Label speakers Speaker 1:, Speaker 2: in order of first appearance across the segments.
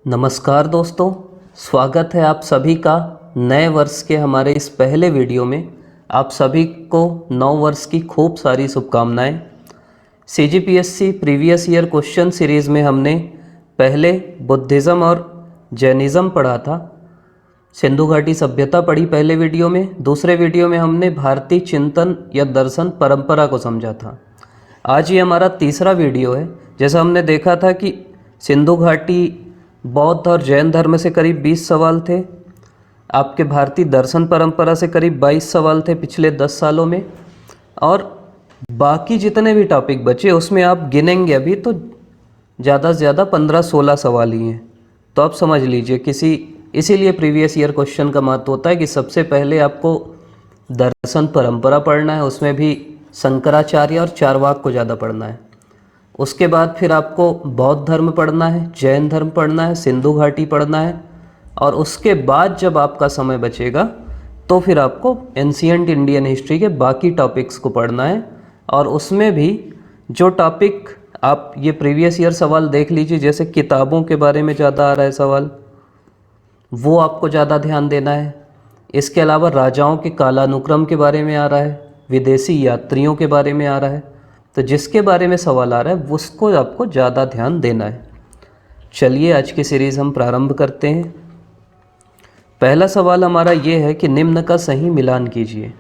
Speaker 1: नमस्कार दोस्तों, स्वागत है आप सभी का नए वर्ष के हमारे इस पहले वीडियो में। आप सभी को नव वर्ष की खूब सारी शुभकामनाएं। CGPSC previous year question series में हमने पहले बुद्धिज़्म और जैनिज़्म पढ़ा था। सिंधु घाटी सभ्यता पढ़ी पहले वीडियो में। दूसरे वीडियो में हमने भारतीय चिंतन या दर्शन परंपरा को समझा था। आज ये हमारा तीसरा वीडियो है। जैसा हमने देखा था कि सिंधु घाटी बौद्ध और जैन धर्म से करीब 20 सवाल थे, आपके भारतीय दर्शन परंपरा से करीब 22 सवाल थे पिछले 10 सालों में, और बाकी जितने भी टॉपिक बचे उसमें आप गिनेंगे अभी तो ज़्यादा से ज़्यादा 15-16 सवाल ही हैं। तो आप समझ लीजिए इसीलिए प्रीवियस ईयर क्वेश्चन का महत्व होता है कि सबसे पहले आपको दर्शन परंपरा पढ़ना है, उसमें भी शंकराचार्य और चारवाक को ज़्यादा पढ़ना है। उसके बाद फिर आपको बौद्ध धर्म पढ़ना है, जैन धर्म पढ़ना है, सिंधु घाटी पढ़ना है, और उसके बाद जब आपका समय बचेगा तो फिर आपको एंशिएंट इंडियन हिस्ट्री के बाकी टॉपिक्स को पढ़ना है। और उसमें भी जो टॉपिक आप ये प्रीवियस ईयर सवाल देख लीजिए, जैसे किताबों के बारे में ज़्यादा आ रहा है सवाल, वो आपको ज़्यादा ध्यान देना है। इसके अलावा राजाओं के कालानुक्रम के बारे में आ रहा है, विदेशी यात्रियों के बारे में आ रहा है। तो जिसके बारे में सवाल आ रहा है उसको आपको ज़्यादा ध्यान देना है। चलिए आज की सीरीज़ हम प्रारंभ करते हैं। पहला सवाल हमारा ये है कि निम्न का सही मिलान कीजिए।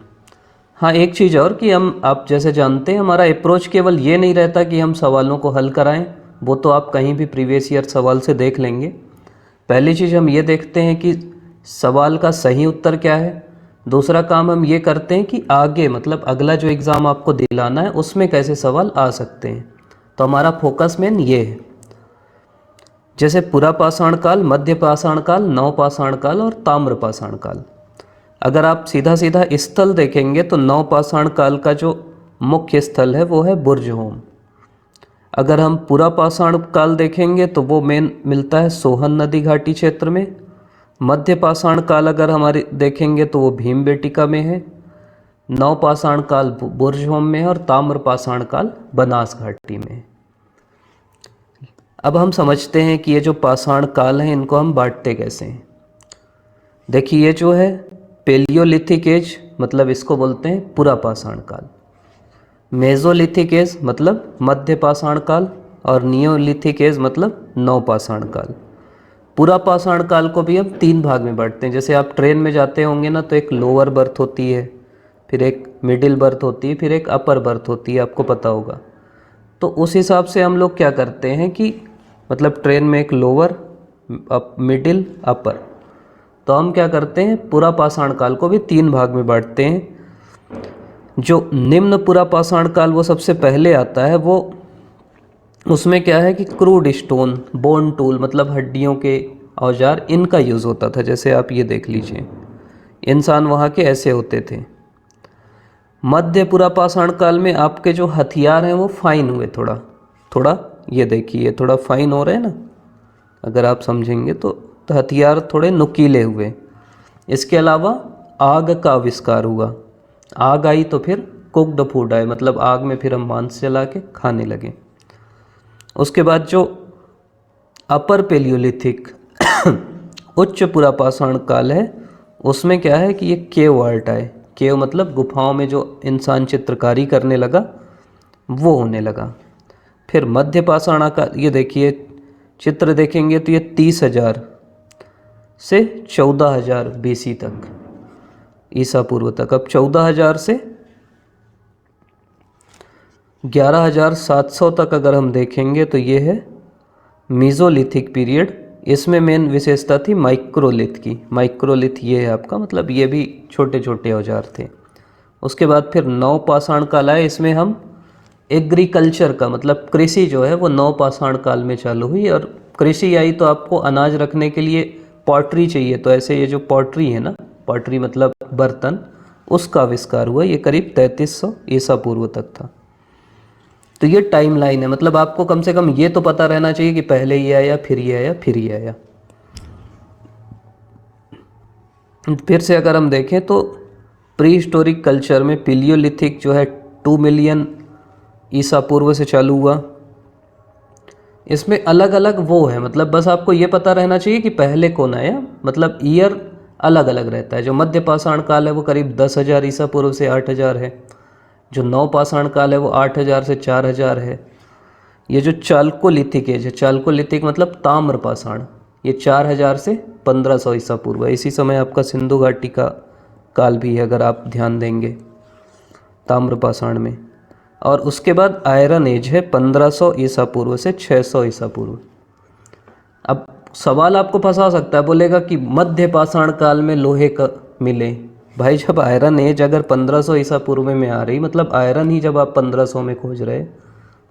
Speaker 1: हाँ, एक चीज़ और कि आप जैसे जानते हैं हमारा अप्रोच केवल ये नहीं रहता कि हम सवालों को हल कराएं, वो तो आप कहीं भी प्रीवियस ईयर सवाल से देख लेंगे। पहली चीज़ हम ये देखते हैं कि सवाल का सही उत्तर क्या है। दूसरा काम हम ये करते हैं कि आगे मतलब अगला जो एग्ज़ाम आपको दिलाना है उसमें कैसे सवाल आ सकते हैं। तो हमारा फोकस मेन ये है, जैसे पुरा पाषाण काल, मध्य पाषाण काल, नव पाषाण काल और ताम्र पाषाण काल। अगर आप सीधा सीधा स्थल देखेंगे तो नव पाषाण काल का जो मुख्य स्थल है वो है बुर्जहोम। अगर हम पुरा पाषाण काल देखेंगे तो वो मेन मिलता है सोहन नदी घाटी क्षेत्र में। मध्य पाषाण काल अगर हमारे देखेंगे तो वो भीमबेटिका में है। नव पाषाण काल बुर्जहोम में है और ताम्र पाषाण काल बनास घाटी में है। अब हम समझते हैं कि ये जो पाषाण काल हैं इनको हम बांटते कैसे हैं। देखिए, ये जो है पेलियोलिथिक एज मतलब इसको बोलते हैं पुरा पाषाण काल, मेजोलिथिक एज मतलब मध्य पाषाण काल, और नियोलिथिक एज मतलब नव पाषाण काल। पूरा पाषाण काल को भी हम 3 भाग में बांटते हैं। जैसे आप ट्रेन में जाते होंगे ना, तो एक लोअर बर्थ होती है, फिर एक मिडिल बर्थ होती है, फिर एक अपर बर्थ होती है, आपको पता होगा। तो उस हिसाब से हम लोग क्या करते हैं कि मतलब ट्रेन में एक लोअर, मिडिल, अपर, तो हम क्या करते हैं पूरा पाषाण काल को भी 3 भाग में बांटते हैं। जो निम्न पूरा पाषाण काल वो सबसे पहले आता है, वो उसमें क्या है कि क्रूड स्टोन, बोन टूल मतलब हड्डियों के औजार, इनका यूज़ होता था। जैसे आप ये देख लीजिए, इंसान वहाँ के ऐसे होते थे। मध्य पुरा पाषाण काल में आपके जो हथियार हैं वो फाइन हुए, थोड़ा थोड़ा, ये देखिए थोड़ा फाइन हो रहे हैं ना, अगर आप समझेंगे तो हथियार थोड़े नुकीले हुए। इसके अलावा आग का आविष्कार हुआ। आग आई तो फिर कुक्ड फूड आए, मतलब आग में फिर हम मांस जला के खाने लगे। उसके बाद जो अपर पेलियोलिथिक उच्च पुरा पाषाण काल है, उसमें क्या है कि ये केव आर्ट आए। केव मतलब गुफाओं में जो इंसान चित्रकारी करने लगा वो होने लगा। फिर मध्य पाषाण काल, ये देखिए चित्र देखेंगे तो ये 30,000 से 14,000 BC तक, ईसा पूर्व तक। अब 14,000 से 11,700 तक अगर हम देखेंगे तो ये है मीज़ोलिथिक पीरियड। इसमें मेन विशेषता थी माइक्रोलिथ की। माइक्रोलिथ ये है आपका, मतलब ये भी छोटे छोटे औजार थे। उसके बाद फिर नव पाषाण काल आया। इसमें हम एग्रीकल्चर का मतलब कृषि जो है वो नव पाषाण काल में चालू हुई। और कृषि आई तो आपको अनाज रखने के लिए पॉटरी चाहिए, तो ऐसे ये जो पॉटरी है ना, पॉटरी मतलब बर्तन, उसका आविष्कार हुआ। ये करीब 3300 ईसा पूर्व तक था। तो ये टाइम लाइन है, मतलब आपको कम से कम ये तो पता रहना चाहिए कि पहले ये आया, फिर ये आया, फिर ये आया। फिर से अगर हम देखें तो प्री हिस्टोरिक कल्चर में पिलियोलिथिक जो है 2 मिलियन ईसा पूर्व से चालू हुआ। इसमें अलग अलग वो है, मतलब बस आपको ये पता रहना चाहिए कि पहले कौन आया, मतलब ईयर अलग अलग रहता है। जो मध्य पाषाण काल है वो करीब 10,000 ईसा पूर्व से 8,000 है। जो नव पाषाण काल है वो 8,000 से 4,000 है। ये जो चालकोलिथिक एज है, चालकोलिथिक मतलब ताम्र पाषाण, ये 4,000 से 1,500 ईसा पूर्व है। इसी समय आपका सिंधु घाटी का काल भी है अगर आप ध्यान देंगे ताम्र पाषाण में। और उसके बाद आयरन एज है 1,500 ईसा पूर्व से 600 ईसा पूर्व। अब सवाल आपको फंसा सकता है, बोलेगा कि मध्य पाषाण काल में लोहे का मिले। भाई जब आयरन एज अगर 1,500 ईसा पूर्व में आ रही, मतलब आयरन ही जब आप 1,500 में खोज रहे,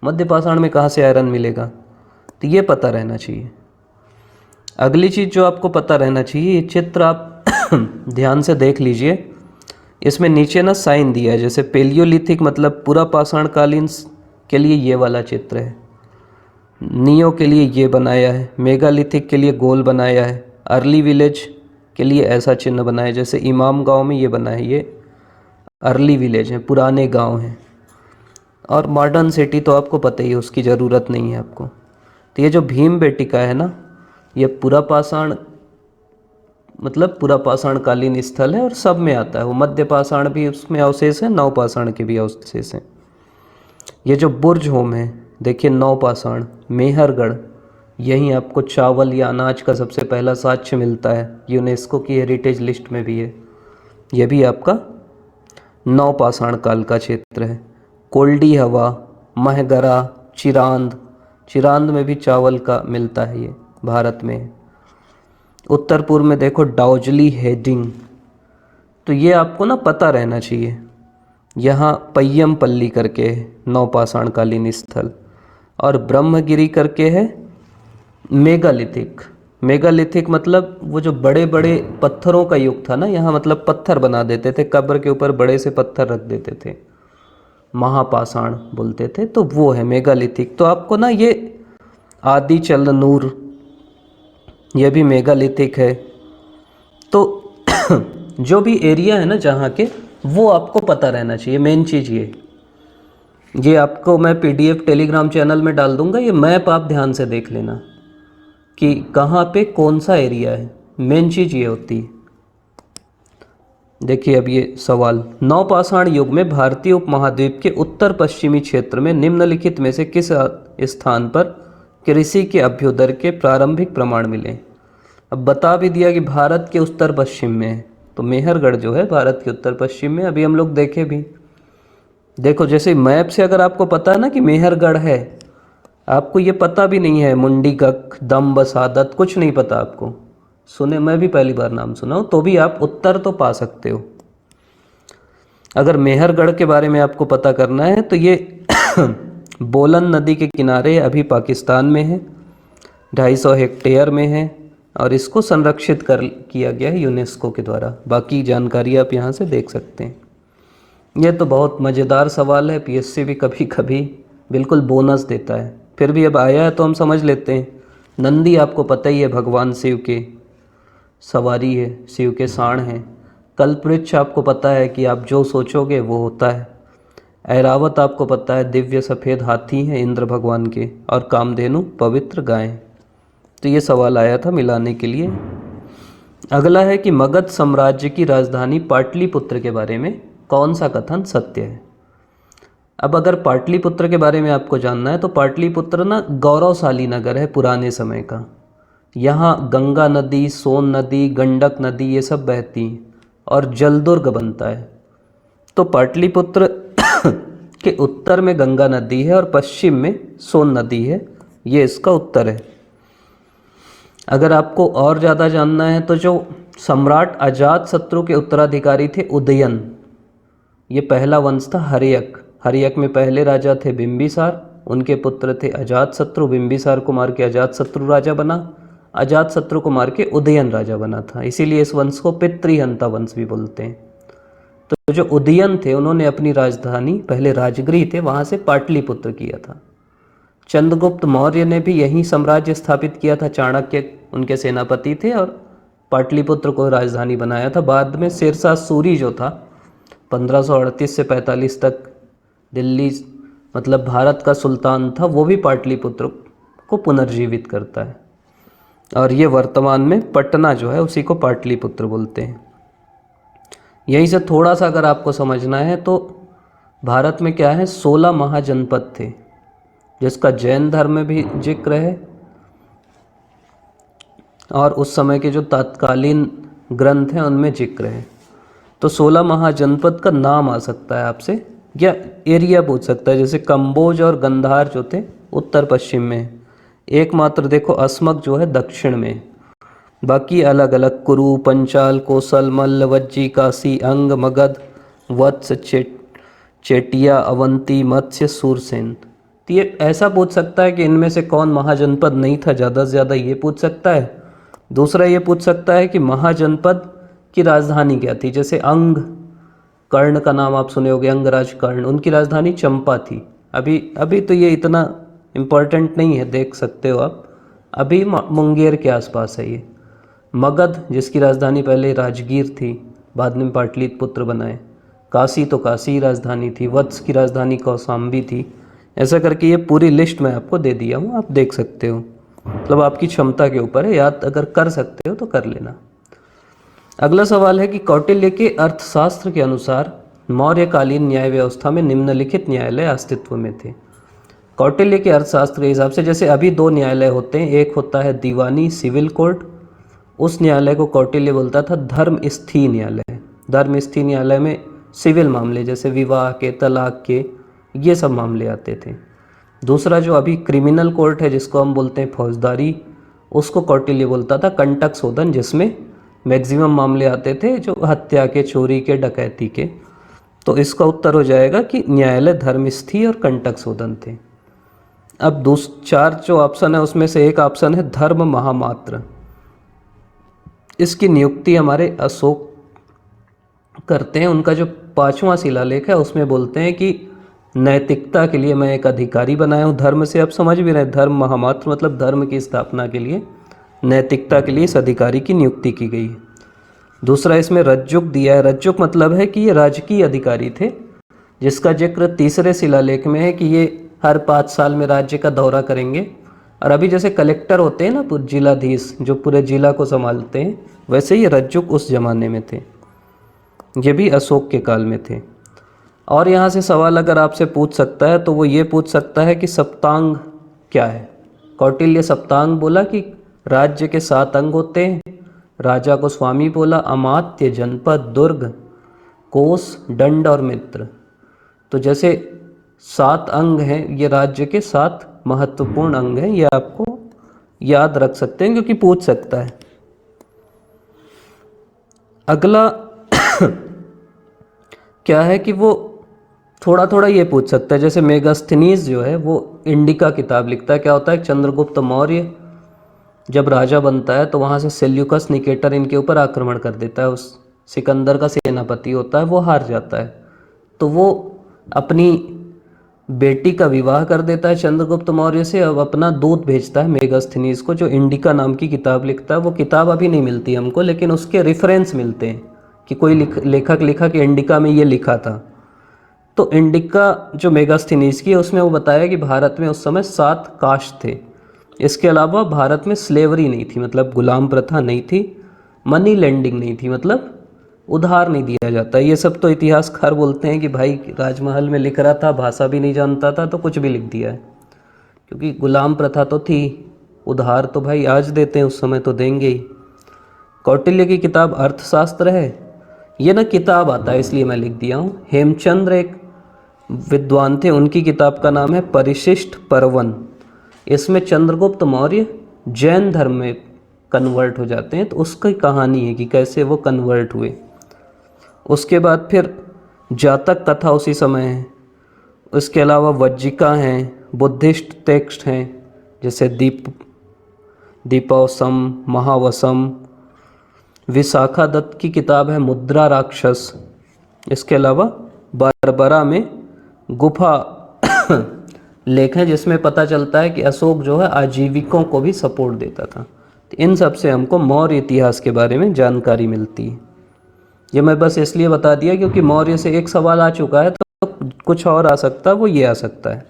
Speaker 1: मध्य पाषाण में कहाँ से आयरन मिलेगा? तो ये पता रहना चाहिए। अगली चीज़ जो आपको पता रहना चाहिए, ये चित्र आप ध्यान से देख लीजिए। इसमें नीचे ना साइन दिया है, जैसे पेलियोलिथिक मतलब पूरा पाषाण कालीन के लिए ये वाला चित्र है, नियो के लिए ये बनाया है, मेगालिथिक के लिए गोल बनाया है, अर्ली विलेज के लिए ऐसा चिन्ह बनाया है, जैसे इमाम गांव में ये बना है, ये अर्ली विलेज है, पुराने गांव हैं। और मॉडर्न सिटी तो आपको पता ही है, उसकी ज़रूरत नहीं है आपको। तो ये जो भीम बेटिका है ना, ये पूरा पाषाण मतलब पूरा पाषाण कालीन स्थल है और सब में आता है वो। मध्य पाषाण भी उसमें अवशेष है, नव पाषाण के भी अवशेष हैं। ये जो बुर्ज होम है देखिए, नव पाषाण मेहरगढ़, यहीं आपको चावल या अनाज का सबसे पहला साक्ष्य मिलता है, यूनेस्को की हेरिटेज लिस्ट में भी है। यह भी आपका नव पाषाण काल का क्षेत्र है। कोल्डी हवा, महगरा, चिरांद, चिरांद में भी चावल का मिलता है, ये भारत में है। उत्तर पूर्व में देखो डाउजली हेडिंग, तो ये आपको ना पता रहना चाहिए। यहाँ पय्यमपल्ली करके है नवपाषाण कालीन स्थल, और ब्रह्मगिरी करके है मेगालिथिक। मेगालिथिक मतलब वो जो बड़े बड़े पत्थरों का युग था ना, यहाँ मतलब पत्थर बना देते थे, कब्र के ऊपर बड़े से पत्थर रख देते थे, महापाषाण बोलते थे, तो वो है मेगालिथिक। तो आपको ना ये आदि चलनूर, यह भी मेगालिथिक है। तो जो भी एरिया है ना जहाँ के, वो आपको पता रहना चाहिए। मेन चीज़ ये आपको मैं PDF टेलीग्राम चैनल में डाल दूंगा, ये मैप आप ध्यान से देख लेना कि कहाँ पे कौन सा एरिया है। मेन चीज़ ये होती है। देखिए अब ये सवाल, नवपाषाण युग में भारतीय उपमहाद्वीप के उत्तर पश्चिमी क्षेत्र में निम्नलिखित में से किस स्थान पर कृषि के अभ्युदय के प्रारंभिक प्रमाण मिले? अब बता भी दिया कि भारत के उत्तर पश्चिम में है, तो मेहरगढ़ जो है भारत के उत्तर पश्चिम में। अभी हम लोग देखे भी, देखो जैसे मैप से अगर आपको पता है ना कि मेहरगढ़ है, आपको ये पता भी नहीं है मुंडीगक, दम्ब, सादत, कुछ नहीं पता आपको, सुने, मैं भी पहली बार नाम सुना हूँ, तो भी आप उत्तर तो पा सकते हो। अगर मेहरगढ़ के बारे में आपको पता करना है तो ये बोलन नदी के किनारे अभी पाकिस्तान में है, 250 हेक्टेयर में है, और इसको संरक्षित किया गया है यूनेस्को के द्वारा। बाकी जानकारी आप यहाँ से देख सकते हैं। ये तो बहुत मज़ेदार सवाल है, PSC भी कभी कभी बिल्कुल बोनस देता है, फिर भी अब आया है तो हम समझ लेते हैं। नंदी आपको पता ही है, भगवान शिव के सवारी है, शिव के साण हैं। कल्पवृक्ष आपको पता है कि आप जो सोचोगे वो होता है। ऐरावत आपको पता है दिव्य सफ़ेद हाथी हैं इंद्र भगवान के, और कामधेनु पवित्र गाय। तो ये सवाल आया था मिलाने के लिए। अगला है कि मगध साम्राज्य की राजधानी पाटलिपुत्र के बारे में कौन सा कथन सत्य है? अब अगर पाटलिपुत्र के बारे में आपको जानना है तो पाटलिपुत्र ना गौरवशाली नगर है पुराने समय का। यहाँ गंगा नदी, सोन नदी, गंडक नदी ये सब बहती हैं और जलदुर्ग बनता है। तो पाटलिपुत्र के उत्तर में गंगा नदी है और पश्चिम में सोन नदी है, ये इसका उत्तर है। अगर आपको और ज़्यादा जानना है तो जो सम्राट अजातशत्रु के उत्तराधिकारी थे उदयन, ये पहला वंश था हर्यक। हर्यक में पहले राजा थे बिंबिसार, उनके पुत्र थे अजातशत्रु। बिंबिसार को मार के अजातशत्रु राजा बना, अजातशत्रु को मार के उदयन राजा बना था, इसीलिए इस वंश को पितृहंता वंश भी बोलते हैं। तो जो उदयन थे उन्होंने अपनी राजधानी, पहले राजगृह थे, वहाँ से पाटलिपुत्र किया था। चंद्रगुप्त मौर्य ने भी यहीं साम्राज्य स्थापित किया था, चाणक्य उनके सेनापति थे और पाटलिपुत्र को राजधानी बनाया था। बाद में शेरशाह सूरी जो था 1538 से 45 तक दिल्ली मतलब भारत का सुल्तान था, वो भी पाटलिपुत्र को पुनर्जीवित करता है। और ये वर्तमान में पटना जो है उसी को पाटलिपुत्र बोलते हैं। यहीं से थोड़ा सा अगर आपको समझना है तो भारत में क्या है, 16 महाजनपद थे, जिसका जैन धर्म में भी जिक्र है और उस समय के जो तत्कालीन ग्रंथ हैं उनमें जिक्र है। तो 16 महाजनपद का नाम आ सकता है आपसे, या एरिया पूछ सकता है, जैसे कंबोज और गंधार जो थे उत्तर पश्चिम में है, एकमात्र देखो अस्मक जो है दक्षिण में, बाकी अलग अलग कुरु, पंचाल, कोसल, मल्ल, वज्जी, काशी, अंग, मगध, वत्स, चेटिया, अवंती, मत्स्य, सूरसेन। तो ये ऐसा पूछ सकता है कि इनमें से कौन महाजनपद नहीं था, ज़्यादा से ज़्यादा ये पूछ सकता है। दूसरा ये पूछ सकता है कि महाजनपद की राजधानी क्या थी, जैसे अंग कर्ण का नाम आप सुने होंगे, अंगराज कर्ण, उनकी राजधानी चंपा थी। अभी तो ये इतना इम्पोर्टेंट नहीं है, देख सकते हो आप, अभी मुंगेर के आसपास है ये। मगध जिसकी राजधानी पहले राजगीर थी, बाद में पाटलिपुत्र बनाए। काशी तो काशी राजधानी थी, वत्स की राजधानी कौशाम्बी थी। ऐसा करके ये पूरी लिस्ट मैं आपको दे दिया हूँ, आप देख सकते हो, मतलब आपकी क्षमता के ऊपर है, याद अगर कर सकते हो तो कर लेना। अगला सवाल है कि कौटिल्य के अर्थशास्त्र के अनुसार मौर्यकालीन न्याय व्यवस्था में निम्नलिखित न्यायालय अस्तित्व में थे। कौटिल्य के अर्थशास्त्र के हिसाब से जैसे अभी दो न्यायालय होते हैं, एक होता है दीवानी सिविल कोर्ट, उस न्यायालय को कौटिल्य बोलता था धर्मस्थी न्यायालय। धर्मस्थी न्यायालय में सिविल मामले जैसे विवाह के, तलाक के, ये सब मामले आते थे। दूसरा जो अभी क्रिमिनल कोर्ट है जिसको हम बोलते हैं फौजदारी, उसको कौटिल्य बोलता था कंटक शोधन, जिसमें मैक्सिमम मामले आते थे जो हत्या के, चोरी के, डकैती के। तो इसका उत्तर हो जाएगा कि न्यायालय धर्मस्थी और कंटक शोधन थे। अब चार जो ऑप्शन है उसमें से एक ऑप्शन है धर्म महामात्र। इसकी नियुक्ति हमारे अशोक करते हैं। उनका जो 5वां शिलालेख है उसमें बोलते हैं कि नैतिकता के लिए मैं एक अधिकारी बनाया हूँ। धर्म से आप समझ भी रहे, धर्म महामात्र मतलब धर्म की स्थापना के लिए, नैतिकता के लिए इस अधिकारी की नियुक्ति की गई है। दूसरा इसमें रज्जुक दिया है। रज्जुक मतलब है कि ये राजकीय अधिकारी थे, जिसका जिक्र 3रे शिलालेख में है कि ये हर 5 साल में राज्य का दौरा करेंगे। और अभी जैसे कलेक्टर होते हैं ना, जिलाधीश जो पूरे जिला को संभालते हैं, वैसे ही रज्जुक उस जमाने में थे। ये भी अशोक के काल में थे। और यहाँ से सवाल अगर आपसे पूछ सकता है तो वो ये पूछ सकता है कि सप्तांग क्या है। कौटिल्य सप्तांग बोला कि राज्य के 7 अंग होते हैं। राजा को स्वामी बोला, अमात्य, जनपद, दुर्ग, कोष, दंड और मित्र। तो जैसे 7 अंग हैं, ये राज्य के 7 महत्वपूर्ण अंग हैं, ये आपको याद रख सकते हैं क्योंकि पूछ सकता है। अगला क्या है कि वो थोड़ा थोड़ा ये पूछ सकता है, जैसे मेगास्थनीज जो है वो इंडिका किताब लिखता है। क्या होता है, चंद्रगुप्त मौर्य जब राजा बनता है तो वहाँ से सेल्यूकस निकेटर इनके ऊपर आक्रमण कर देता है। उस सिकंदर का सेनापति होता है, वो हार जाता है, तो वो अपनी बेटी का विवाह कर देता है चंद्रगुप्त मौर्य से। अब अपना दूत भेजता है मेगास्थनीज को, जो इंडिका नाम की किताब लिखता है। वो किताब अभी नहीं मिलती हमको, लेकिन उसके रेफरेंस मिलते हैं कि कोई लेखक लिखा कि इंडिका में ये लिखा था। तो इंडिका जो मेगास्थनीज की है उसमें वो बताया कि भारत में उस समय 7 कास्ट थे। इसके अलावा भारत में स्लेवरी नहीं थी, मतलब गुलाम प्रथा नहीं थी। मनी लेंडिंग नहीं थी, मतलब उधार नहीं दिया जाता। ये सब तो इतिहासकार बोलते हैं कि भाई राजमहल में लिख रहा था, भाषा भी नहीं जानता था तो कुछ भी लिख दिया है, क्योंकि गुलाम प्रथा तो थी। उधार तो भाई आज देते हैं, उस समय तो देंगे ही। कौटिल्य की किताब अर्थशास्त्र है, ये ना किताब आता है इसलिए मैं लिख दिया हूँ। हेमचंद्र एक विद्वान थे, उनकी किताब का नाम है परिशिष्ट पर्वन। इसमें चंद्रगुप्त मौर्य जैन धर्म में कन्वर्ट हो जाते हैं, तो उसकी कहानी है कि कैसे वो कन्वर्ट हुए। उसके बाद फिर जातक कथा उसी समय है। उसके अलावा वज्जिका हैं, बुद्धिस्ट टेक्स्ट हैं जैसे दीपोसम, महावसम। विशाखा दत्त की किताब है मुद्रा राक्षस। इसके अलावा बरबरा में गुफा लेख है जिसमें पता चलता है कि अशोक जो है आजीविकों को भी सपोर्ट देता था। तो इन सब से हमको मौर्य इतिहास के बारे में जानकारी मिलती है। ये मैं बस इसलिए बता दिया क्योंकि मौर्य से एक सवाल आ चुका है, तो कुछ और आ सकता है, वो ये आ सकता है।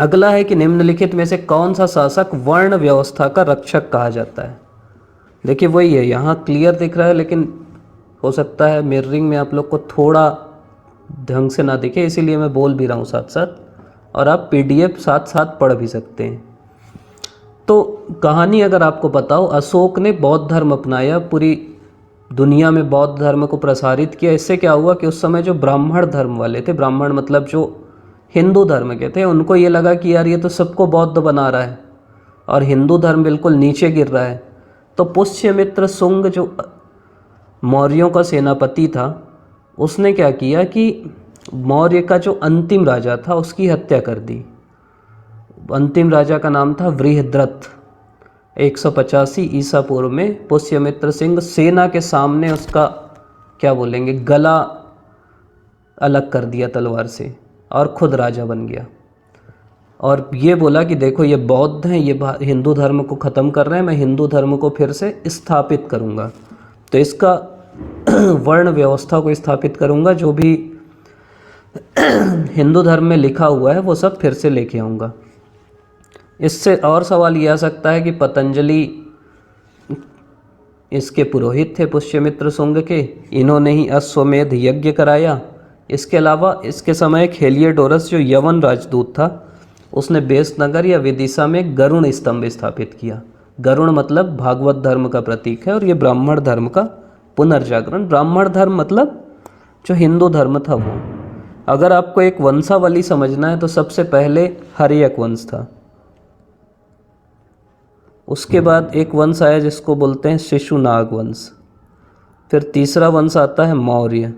Speaker 1: अगला है कि निम्नलिखित में से कौन सा शासक वर्ण व्यवस्था का रक्षक कहा जाता है। देखिए वही है, यहाँ क्लियर दिख रहा है, लेकिन हो सकता है मिररिंग में आप लोग को थोड़ा ढंग से ना दिखे, इसीलिए मैं बोल भी रहा हूँ साथ साथ, और आप पीडीएफ साथ साथ पढ़ भी सकते हैं। तो कहानी अगर आपको पता हो, अशोक ने बौद्ध धर्म अपनाया, पूरी दुनिया में बौद्ध धर्म को प्रसारित किया। इससे क्या हुआ कि उस समय जो ब्राह्मण धर्म वाले थे, ब्राह्मण मतलब जो हिंदू धर्म के थे, उनको ये लगा कि यार ये तो सबको बौद्ध बना रहा है और हिंदू धर्म बिल्कुल नीचे गिर रहा है। तो पुष्यमित्र शुंग जो मौर्यों का सेनापति था, उसने क्या किया कि मौर्य का जो अंतिम राजा था उसकी हत्या कर दी। अंतिम राजा का नाम था वृहद्रथ। 185 ईसा पूर्व में पुष्यमित्र सिंह सेना के सामने उसका क्या बोलेंगे गला अलग कर दिया तलवार से और खुद राजा बन गया, और ये बोला कि देखो ये बौद्ध हैं, ये हिंदू धर्म को ख़त्म कर रहे हैं, मैं हिंदू धर्म को फिर से स्थापित करूँगा। तो इसका वर्ण व्यवस्था को स्थापित करूँगा, जो भी हिंदू धर्म में लिखा हुआ है वो सब फिर से लेके आऊँगा। इससे और सवाल ये आ सकता है कि पतंजलि इसके पुरोहित थे पुष्यमित्र शुंग के, इन्होंने ही अश्वमेध यज्ञ कराया। इसके अलावा इसके समय एक हेलियोडोरस जो यवन राजदूत था, उसने बेसनगर या विदिशा में गरुण स्तंभ स्थापित किया। गरुण मतलब भागवत धर्म का प्रतीक है, और ये ब्राह्मण धर्म का पुनर्जागरण। ब्राह्मण धर्म मतलब जो हिंदू धर्म था वो। अगर आपको एक वंशावली समझना है तो सबसे पहले हर्यक वंश था, उसके बाद एक वंश आया जिसको बोलते हैं शिशुनाग वंश, फिर तीसरा वंश आता है मौर्य,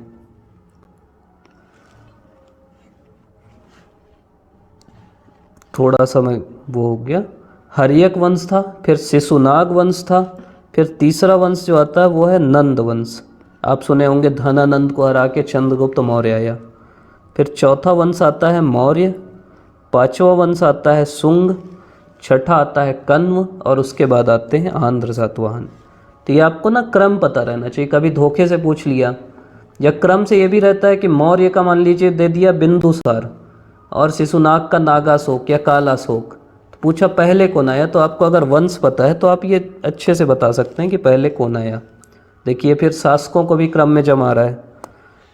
Speaker 1: थोड़ा सा मैं वो हो गया, हर्यक वंश था, फिर शिशुनाग वंश था, फिर तीसरा वंश जो आता है वो है नंद वंश। आप सुने होंगे धनानंद को हरा के चंद्रगुप्त मौर्य आया। फिर चौथा वंश आता है मौर्य, पांचवा वंश आता है शुंग, छठा आता है कण्व, और उसके बाद आते हैं आंध्र सातवाहन। तो ये आपको ना क्रम पता रहना चाहिए, कभी धोखे से पूछ लिया, या क्रम से ये भी रहता है कि मौर्य का मान लीजिए दे दिया बिंदुसार और शिशुनाग का नागाशोक या कालाशोक, तो पूछा पहले कौन आया, तो आपको अगर वंश पता है तो आप ये अच्छे से बता सकते हैं कि पहले कौन आया। देखिए फिर शासकों को भी क्रम में जमा रहा है।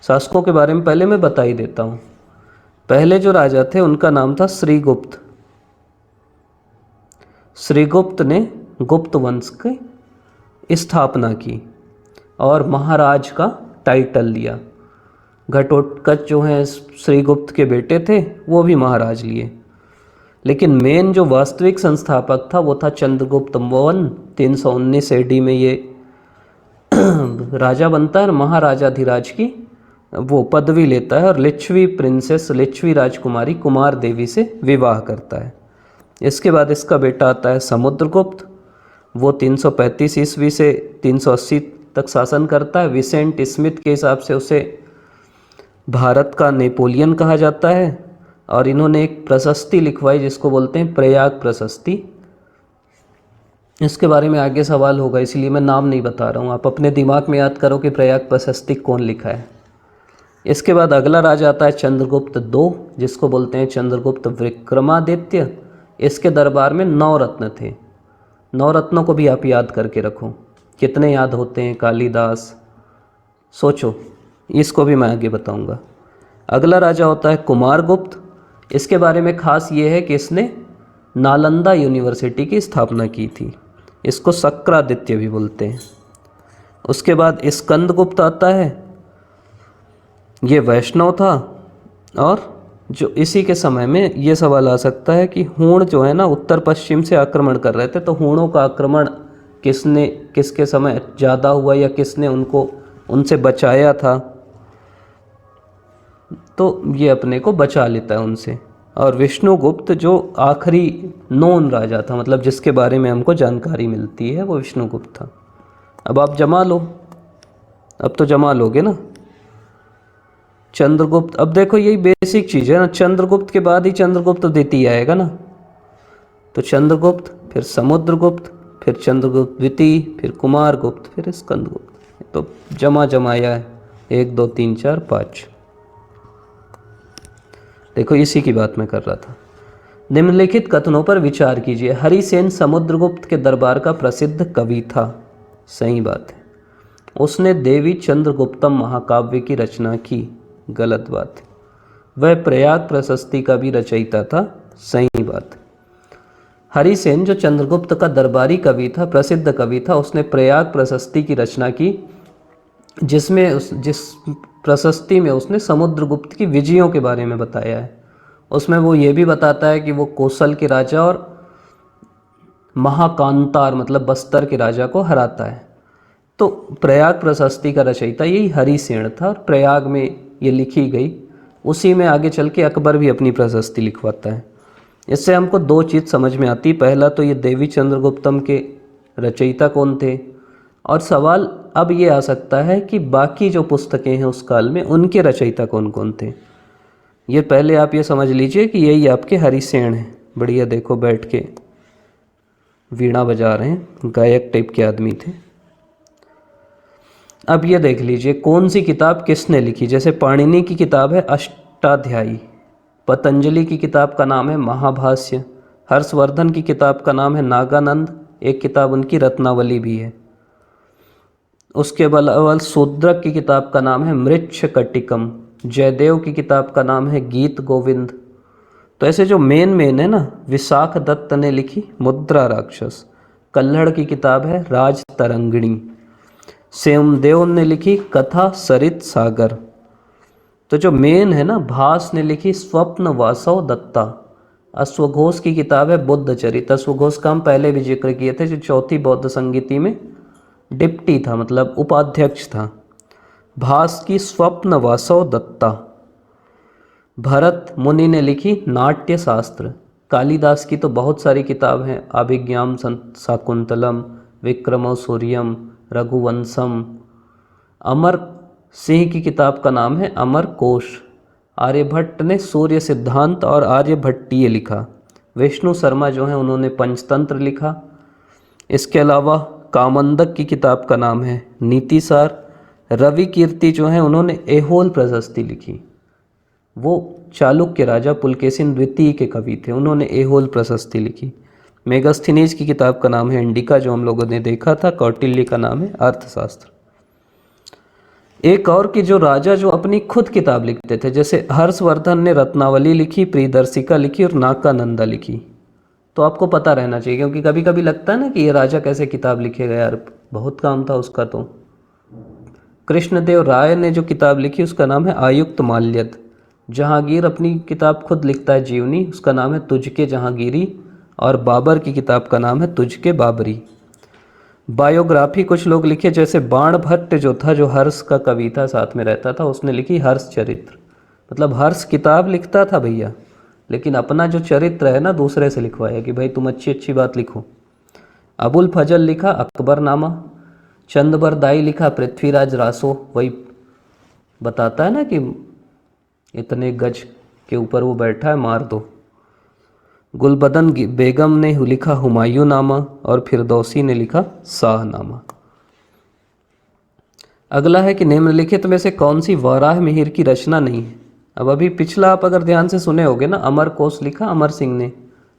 Speaker 1: शासकों के बारे में पहले मैं बता ही देता हूँ। पहले जो राजा थे उनका नाम था श्रीगुप्त। श्रीगुप्त ने गुप्त वंश की स्थापना की और महाराज का टाइटल लिया। घटोत्कच जो हैं श्रीगुप्त के बेटे थे, वो भी महाराज लिए, लेकिन मेन जो वास्तविक संस्थापक था वो था चंद्रगुप्त मौर्य। 319 एडी में ये राजा बनता है और महाराजाधिराज की वो पदवी लेता है, और लिच्छवी प्रिंसेस, लिच्छवी राजकुमारी कुमार देवी से विवाह करता है। इसके बाद इसका बेटा आता है समुद्रगुप्त, वो 335 ईस्वी से 380 तक शासन करता है। विसेंट स्मिथ के हिसाब से उसे भारत का नेपोलियन कहा जाता है, और इन्होंने एक प्रशस्ति लिखवाई जिसको बोलते हैं प्रयाग प्रशस्ति। इसके बारे में आगे सवाल होगा, इसलिए मैं नाम नहीं बता रहा हूँ, आप अपने दिमाग में याद करो कि प्रयाग प्रशस्ति कौन लिखा है। इसके बाद अगला राजा आता है चंद्रगुप्त II, जिसको बोलते हैं चंद्रगुप्त विक्रमादित्य। इसके दरबार में 9 रत्न थे। 9 रत्नों को भी आप याद करके रखो, कितने याद होते हैं? कालिदास, सोचो, इसको भी मैं आगे बताऊंगा। अगला राजा होता है कुमारगुप्त। इसके बारे में खास ये है कि इसने नालंदा यूनिवर्सिटी की स्थापना की थी। इसको शक्रादित्य भी बोलते हैं। उसके बाद स्कंदगुप्त आता है, ये वैष्णव था, और जो इसी के समय में ये सवाल आ सकता है कि हूण जो है ना उत्तर पश्चिम से आक्रमण कर रहे थे, तो हूणों का आक्रमण किसके समय ज़्यादा हुआ या किसने उनसे बचाया था, तो ये अपने को बचा लेता है उनसे। और विष्णुगुप्त जो आखिरी नोन राजा था, मतलब जिसके बारे में हमको जानकारी मिलती है, वो विष्णुगुप्त था। अब आप जमा लो, अब तो जमा लोगे ना। चंद्रगुप्त, अब देखो यही बेसिक चीज़ है ना, चंद्रगुप्त के बाद ही चंद्रगुप्त द्वितीय आएगा ना, तो चंद्रगुप्त, फिर समुद्रगुप्त, फिर चंद्रगुप्त द्वितीय, फिर कुमारगुप्त, फिर स्कंदगुप्त। तो जमाया है 1 2 3 4 5। देखो इसी की बात मैं कर रहा था। निम्नलिखित कथनों पर विचार कीजिए। हरिसेन समुद्रगुप्त के दरबार का प्रसिद्ध कवि था। सही बात है। उसने देवी चंद्रगुप्तम महाकाव्य की रचना की। गलत बात है। वह प्रयाग प्रशस्ति का भी रचयिता था। सही बात है। हरिसेन जो चंद्रगुप्त का दरबारी कवि था, प्रसिद्ध कवि था, उसने प्रयाग प्रशस्ति की रचना की, जिस प्रशस्ति में उसने समुद्रगुप्त की विजयों के बारे में बताया है। उसमें वो ये भी बताता है कि वो कोसल के राजा और महाकांतार मतलब बस्तर के राजा को हराता है। तो प्रयाग प्रशस्ति का रचयिता यही हरिसेन था और प्रयाग में ये लिखी गई। उसी में आगे चल के अकबर भी अपनी प्रशस्ति लिखवाता है। इससे हमको दो चीज़ समझ में आती। पहला तो ये देवी चंद्रगुप्तम के रचयिता कौन थे, और सवाल अब ये आ सकता है कि बाकी जो पुस्तकें हैं उस काल में उनके रचयिता कौन कौन थे। ये पहले आप ये समझ लीजिए कि यही आपके हरिसेन हैं। बढ़िया, देखो बैठ के वीणा बजा रहे हैं, गायक टाइप के आदमी थे। अब ये देख लीजिए कौन सी किताब किसने लिखी। जैसे पाणिनि की किताब है अष्टाध्यायी, पतंजलि की किताब का नाम है महाभाष्य, हर्षवर्धन की किताब का नाम है नागानंद, एक किताब उनकी रत्नावली भी है। उसके अलावा शूद्रक की किताब का नाम है मृच्छकटिकम, जयदेव की किताब का नाम है गीत गोविंद। तो ऐसे जो मेन है ना, विशाख दत्त ने लिखी मुद्रा राक्षस, कल्हड़ की किताब है राज तरंगिणी, सेमदेव ने लिखी कथा सरित सागर। तो जो मेन है ना, भास ने लिखी स्वप्न वासव दत्ता, अश्वघोष की किताब है बुद्ध चरित। अश्वघोष का हम पहले भी जिक्र किए थे, जो चौथी बौद्ध संगीति में डिप्टी था, मतलब उपाध्यक्ष था। भास की स्वप्न वासव दत्ता। भरत मुनि ने लिखी नाट्य शास्त्र। कालिदास की तो बहुत सारी किताब हैं, अभिज्ञान शाकुंतलम, विक्रमो सूर्यम, रघुवंशम। अमर सिंह की किताब का नाम है अमर कोश। आर्यभट्ट ने सूर्य सिद्धांत और आर्यभट्टीय लिखा। विष्णु शर्मा जो हैं उन्होंने पंचतंत्र लिखा। इसके अलावा कामंदक की किताब का नाम है नीतिसार। रवि कीर्ति जो हैं उन्होंने ऐहोल प्रशस्ति लिखी। वो चालुक्य राजा पुलकेशिन द्वितीय के कवि थे, उन्होंने ऐहोल प्रशस्ति लिखी। मेगास्थनीज की किताब का नाम है इंडिका, जो हम लोगों ने देखा था। कौटिल्य का नाम है अर्थशास्त्र। एक और कि जो राजा जो अपनी खुद किताब लिखते थे, जैसे हर्षवर्धन ने रत्नावली लिखी, प्रियदर्शिका लिखी और नाकानंदा लिखी। तो आपको पता रहना चाहिए, क्योंकि कभी कभी लगता है ना कि ये राजा कैसे किताब लिखेगा, यार बहुत काम था उसका। तो कृष्णदेव राय ने जो किताब लिखी उसका नाम है आयुक्त माल्यद। जहांगीर अपनी किताब खुद लिखता है जीवनी, उसका नाम है तुझके जहांगीरी। और बाबर की किताब का नाम है तुझके बाबरी। बायोग्राफी कुछ लोग लिखे, जैसे बाण भट्ट जो था, जो हर्ष का कवि था, साथ में रहता था, उसने लिखी हर्ष चरित्र। मतलब हर्ष किताब लिखता था भैया, लेकिन अपना जो चरित्र है ना दूसरे से लिखवाया कि भाई तुम अच्छी अच्छी बात लिखो। अबुल फजल लिखा अकबरनामा। चंदबरदाई लिखा पृथ्वीराज रासो, वही बताता है ना कि इतने गज के ऊपर वो बैठा है, मार दो। गुलबदन बेगम ने लिखा हुमायूं नामा और फिरदौसी ने लिखा शाहनामा। अगला है कि निम्नलिखित में से कौन सी वाराह मिहिर की रचना नहीं है। अब अभी पिछला आप अगर ध्यान से सुने होगे ना, अमर कोश लिखा अमर सिंह ने,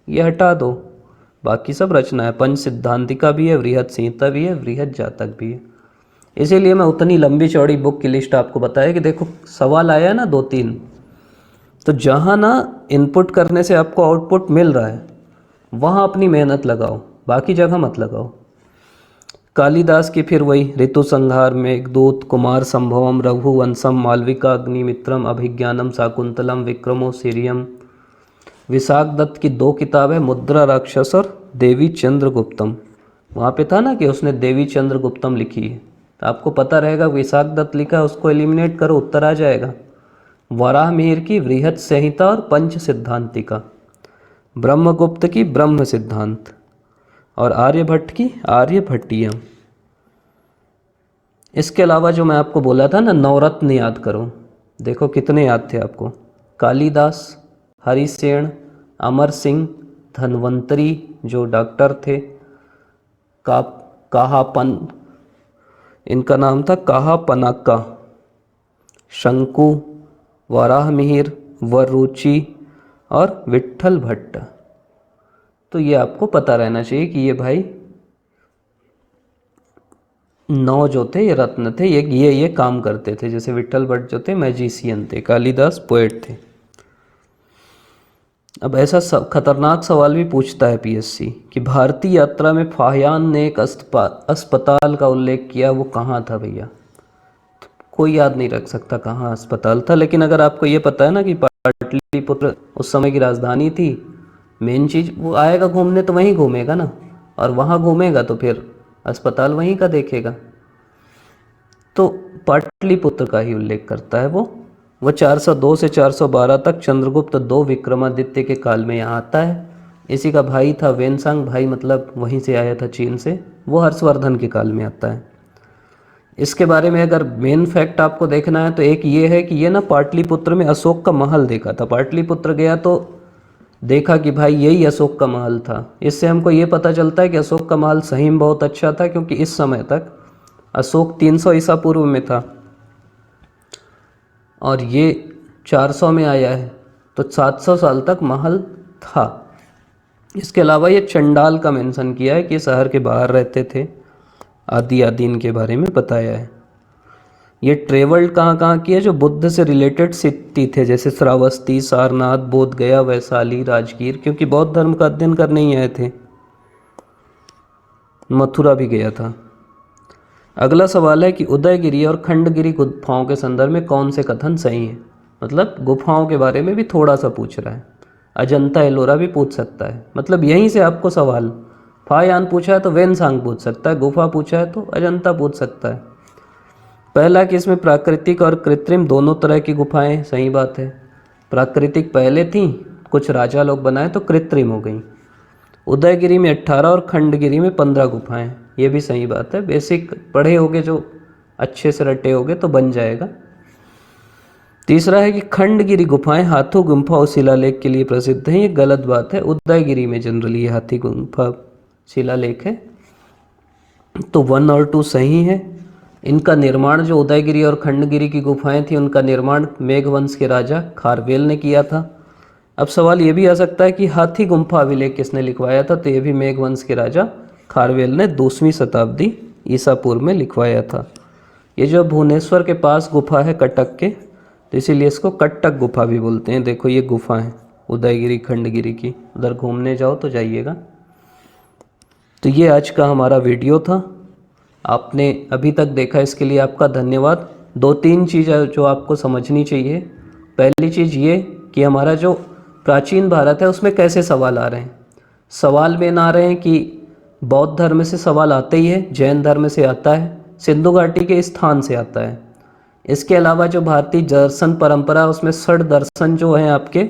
Speaker 1: ये हटा दो, बाकी सब रचना है। पंच सिद्धांतिका भी है, वृहद संहिता भी है, वृहद जातक भी है। इसीलिए मैं उतनी लंबी चौड़ी बुक की लिस्ट आपको बताया कि देखो सवाल आया ना 2-3, तो जहाँ ना इनपुट करने से आपको आउटपुट मिल रहा है वहाँ अपनी मेहनत लगाओ, बाकी जगह मत लगाओ। कालिदास की फिर वही ऋतु संहार, मेघदूत, कुमार संभवम, रघुवंशम, मालविका अग्निमित्रम, अभिज्ञानम, शाकुंतलम, विक्रमो सीरियम। विशाख दत्त की 2 किताब है, मुद्रा राक्षस और देवी चंद्रगुप्तम। वहाँ पे था ना कि उसने देवी चंद्रगुप्तम लिखी है, तो आपको पता रहेगा विशाख दत्त लिखा, उसको एलिमिनेट करो, उत्तर आ जाएगा। वराह मिहिर की वृहद संहिता और पंच सिद्धांतिका, ब्रह्मगुप्त की ब्रह्म सिद्धांत और आर्यभट्ट की आर्यभट्टीयम। इसके अलावा जो मैं आपको बोला था ना नवरत्न याद करो, देखो कितने याद थे आपको। कालिदास, हरिसेन, अमर सिंह, धन्वंतरी जो डॉक्टर थे, काहापन, इनका नाम था काहापनाका, शंकु, वराह मिहिर, वरुचि और विट्ठल भट्ट। तो ये आपको पता रहना चाहिए कि ये भाई 9 जो थे ये रत्न थे, ये काम करते थे। जैसे विट्ठल भट्ट जो थे मैजिशियन थे, कालिदास पोएट थे। अब ऐसा खतरनाक सवाल भी पूछता है पीएससी कि भारतीय यात्रा में फाहियान ने एक अस्पताल का उल्लेख किया, वो कहाँ था भैया? कोई याद नहीं रख सकता कहाँ अस्पताल था, लेकिन अगर आपको ये पता है ना कि पाटलिपुत्र उस समय की राजधानी थी, मेन चीज़ वो आएगा घूमने तो वहीं घूमेगा ना, और वहाँ घूमेगा तो फिर अस्पताल वहीं का देखेगा। तो पाटलिपुत्र का ही उल्लेख करता है वो 402 से 412 तक चंद्रगुप्त 2 विक्रमादित्य के काल में यहाँ आता है। इसी का भाई था वेनसांग, भाई मतलब वहीं से आया था चीन से, वो हर्षवर्धन के काल में आता है। इसके बारे में अगर मेन फैक्ट आपको देखना है तो एक ये है कि ये ना पाटलिपुत्र में अशोक का महल देखा था। पाटलिपुत्र गया तो देखा कि भाई यही अशोक का महल था। इससे हमको ये पता चलता है कि अशोक का महल सही में बहुत अच्छा था, क्योंकि इस समय तक अशोक 300 ईसा पूर्व में था और ये 400 में आया है, तो 700 साल तक महल था। इसके अलावा ये चंडाल का मेंशन किया है कि शहर के बाहर रहते थे, आदि इनके बारे में बताया है। ये ट्रेवल कहाँ किया? जो बुद्ध से रिलेटेड सिटी थे, जैसे श्रावस्ती, सारनाथ, बोध गया, वैशाली, राजगीर, क्योंकि बौद्ध धर्म का अध्ययन करने ही आए थे। मथुरा भी गया था। अगला सवाल है कि उदयगिरी और खंडगिरी गुफाओं के संदर्भ में कौन से कथन सही हैं? मतलब गुफाओं के बारे में भी थोड़ा सा पूछ रहा है। अजंता एलोरा भी पूछ सकता है, मतलब यहीं से आपको सवाल, फायान पूछा है तो वेनसांग पूछ सकता है, गुफा पूछा है तो अजंता पूछ सकता है। पहला कि इसमें प्राकृतिक और कृत्रिम दोनों तरह की गुफाएं, सही बात है। प्राकृतिक पहले थी, कुछ राजा लोग बनाए तो कृत्रिम हो गई। उदयगिरी में 18 और खंडगिरी में 15 गुफाएं, ये भी सही बात है। बेसिक पढ़े होगे, जो अच्छे से रटे होगे तो बन जाएगा। तीसरा है कि खंडगिरी गुफाएं हाथी गुम्फा और शिलालेख के लिए प्रसिद्ध हैं, ये गलत बात है। उदयगिरी में जनरली हाथी गुम्फा शिलालेख है, तो 1 और 2 सही है। इनका निर्माण, जो उदयगिरी और खंडगिरी की गुफाएं थी, उनका निर्माण मेघवंश के राजा खारवेल ने किया था। अब सवाल ये भी आ सकता है कि हाथी गुम्फा अभिलेख किसने लिखवाया था? तो ये भी मेघवंश के राजा खारवेल ने 2वीं शताब्दी ईसा पूर्व में लिखवाया था। ये जो भुवनेश्वर के पास गुफा है कटक के, तो इसीलिए इसको कटक गुफा भी बोलते हैं। देखो ये गुफा है उदयगिरी खंडगिरी की, उधर घूमने जाओ तो जाइएगा। तो ये आज का हमारा वीडियो था, आपने अभी तक देखा इसके लिए आपका धन्यवाद। 2-3 चीज़ें जो आपको समझनी चाहिए। पहली चीज़ ये कि हमारा जो प्राचीन भारत है उसमें कैसे सवाल आ रहे हैं। सवाल में ना आ रहे हैं कि बौद्ध धर्म से सवाल आते ही है, जैन धर्म से आता है, सिंधु घाटी के स्थान से आता है। इसके अलावा जो भारतीय दर्शन परंपरा, उसमें 6 दर्शन जो हैं आपके,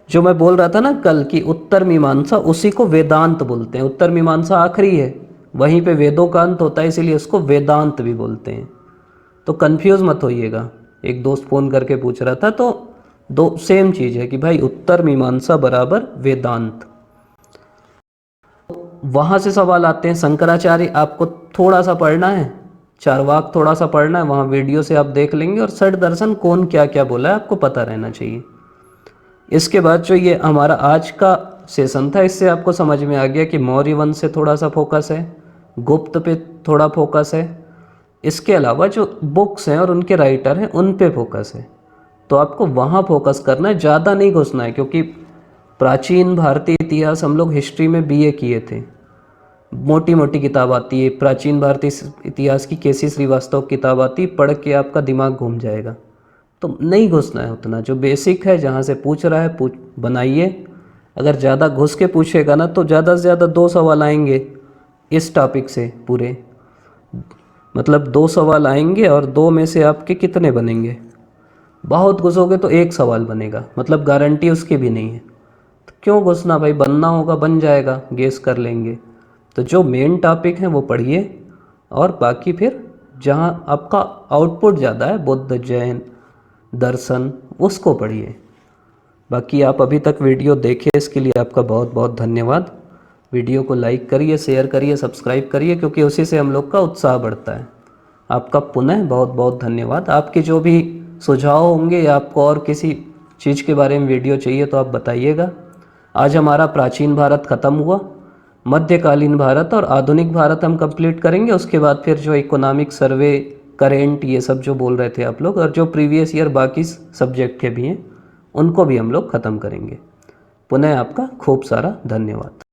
Speaker 1: जो मैं बोल रहा था ना कल की उत्तर मीमांसा, उसी को वेदांत बोलते हैं। उत्तर मीमांसा आखिरी है, वहीं पे वेदों का अंत होता है, इसीलिए उसको वेदांत भी बोलते हैं। तो कंफ्यूज मत होइएगा। एक दोस्त फ़ोन करके पूछ रहा था, तो 2 सेम चीज़ है कि भाई उत्तर मीमांसा बराबर वेदांत। वहाँ से सवाल आते हैं। शंकराचार्य आपको थोड़ा सा पढ़ना है, चारवाक थोड़ा सा पढ़ना है, वहाँ वीडियो से आप देख लेंगे। और 6 दर्शन कौन क्या क्या बोला है आपको पता रहना चाहिए। इसके बाद जो ये हमारा आज का सेशन था, इससे आपको समझ में आ गया कि मौर्य वंश से थोड़ा सा फोकस है, गुप्त पे थोड़ा फोकस है, इसके अलावा जो बुक्स हैं और उनके राइटर हैं उन पे फोकस है। तो आपको वहाँ फोकस करना है, ज़्यादा नहीं घुसना है, क्योंकि प्राचीन भारतीय इतिहास हम लोग हिस्ट्री में बीए किए थे। मोटी मोटी किताब आती है, प्राचीन भारतीय इतिहास की केसी श्रीवास्तव किताब आती, पढ़ के आपका दिमाग घूम जाएगा। तो नहीं घुसना है उतना, जो बेसिक है जहाँ से पूछ रहा है बनाइए। अगर ज़्यादा घुस के पूछेगा ना तो ज़्यादा से ज़्यादा 2 सवाल आएंगे इस टॉपिक से पूरे, मतलब 2 सवाल आएंगे और 2 में से आपके कितने बनेंगे? बहुत घुसोगे तो 1 सवाल बनेगा, मतलब गारंटी उसकी भी नहीं है। तो क्यों घुसना भाई, बनना होगा बन जाएगा, गेस कर लेंगे। तो जो मेन टॉपिक है वो पढ़िए, और बाकी फिर जहाँ आपका आउटपुट ज़्यादा है, बुद्ध, जैन, दर्शन, उसको पढ़िए। बाकी आप अभी तक वीडियो देखे, इसके लिए आपका बहुत बहुत धन्यवाद। वीडियो को लाइक करिए, शेयर करिए, सब्सक्राइब करिए, क्योंकि उसी से हम लोग का उत्साह बढ़ता है। आपका पुनः बहुत बहुत धन्यवाद। आपके जो भी सुझाव होंगे या आपको और किसी चीज़ के बारे में वीडियो चाहिए तो आप बताइएगा। आज हमारा प्राचीन भारत ख़त्म हुआ, मध्यकालीन भारत और आधुनिक भारत हम कंप्लीट करेंगे। उसके बाद फिर जो इकोनॉमिक सर्वे, करेंट, ये सब जो बोल रहे थे आप लोग, और जो प्रीवियस ईयर बाकी सब्जेक्ट के भी हैं उनको भी हम लोग ख़त्म करेंगे। पुनः आपका खूब सारा धन्यवाद।